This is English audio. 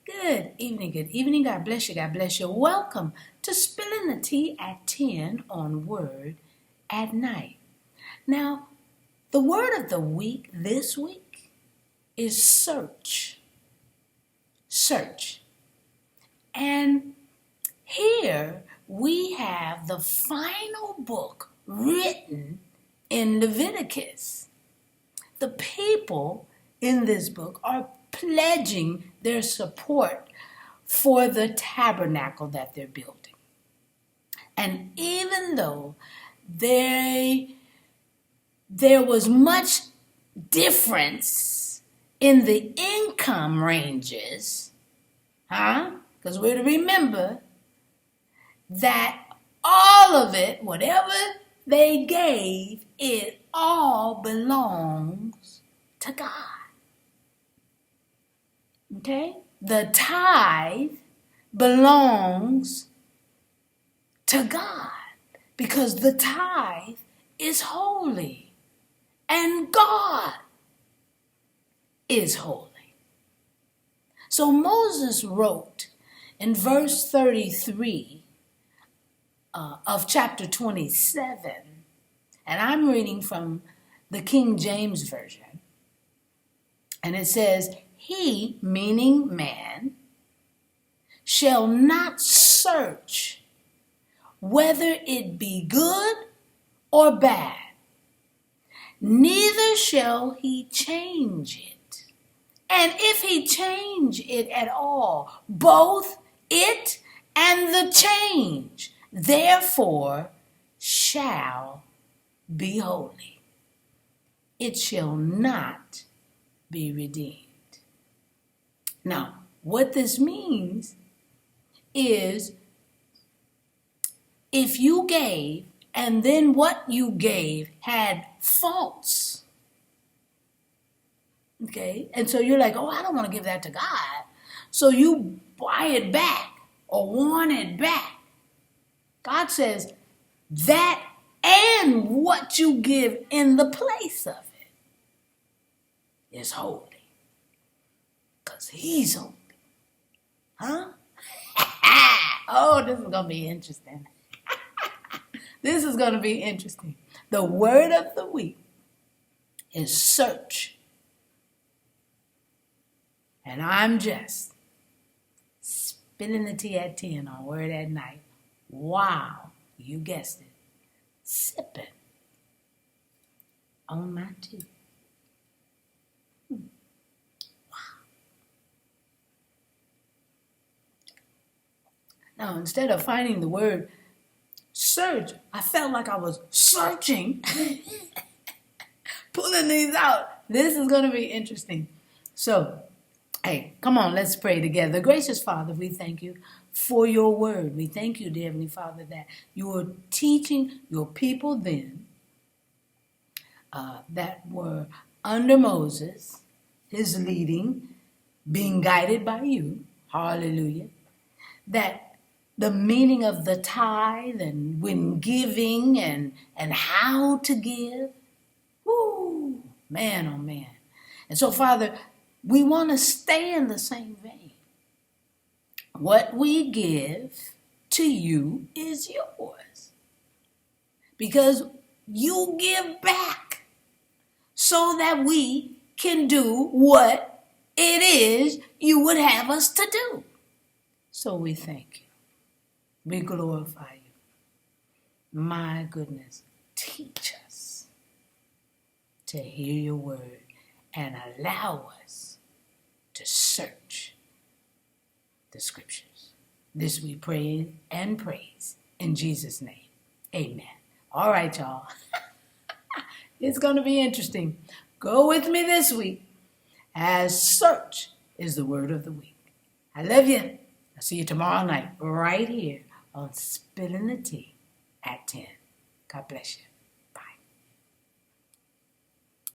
Good evening. God bless you. God bless you. Welcome to Spilling the Tea at 10 on Word at Night. Now, the word of the week this week is search. Search. And here we have the final book written in Leviticus. The people in this book are pledging their support for the tabernacle that they're building. And even though there was much difference in the income ranges, because we're to remember that all of it, whatever they gave, it all belongs to God. Okay? The tithe belongs to God because the tithe is holy and God is holy. So Moses wrote in verse 33 of chapter 27, and I'm reading from the King James Version, and it says, "He," meaning man, "shall not search whether it be good or bad, neither shall he change it. And if he change it at all, both it and the change, therefore shall be holy. It shall not be redeemed." Now, what this means is if you gave and then what you gave had faults, okay, and so you're like, oh, I don't want to give that to God, so you buy it back or want it back. God says that and what you give in the place of it is holy. Because he's holy. Oh, this is going to be interesting. This is going to be interesting. The word of the week is search. And I'm just spilling the tea at 10 on Word at Night. Wow, you guessed it. Sipping on my tea. Now, instead of finding the word search, I felt like I was searching, pulling these out. This is going to be interesting. So, hey, come on, let's pray together. Gracious Father, we thank you for your word. We thank you, dear Heavenly Father, that you were teaching your people then that were under Moses, his leading, being guided by you. Hallelujah. That the meaning of the tithe and when giving and how to give. Woo, man, oh man. And so, Father, we want to stay in the same vein. What we give to you is yours. Because you give back so that we can do what it is you would have us to do. So we thank you. We glorify you. My goodness, teach us to hear your word and allow us to search the scriptures. This we pray and praise in Jesus' name. Amen. All right, y'all. It's going to be interesting. Go with me this week as search is the word of the week. I love you. I'll see you tomorrow night right here on Spilling the Tea at 10. God bless you.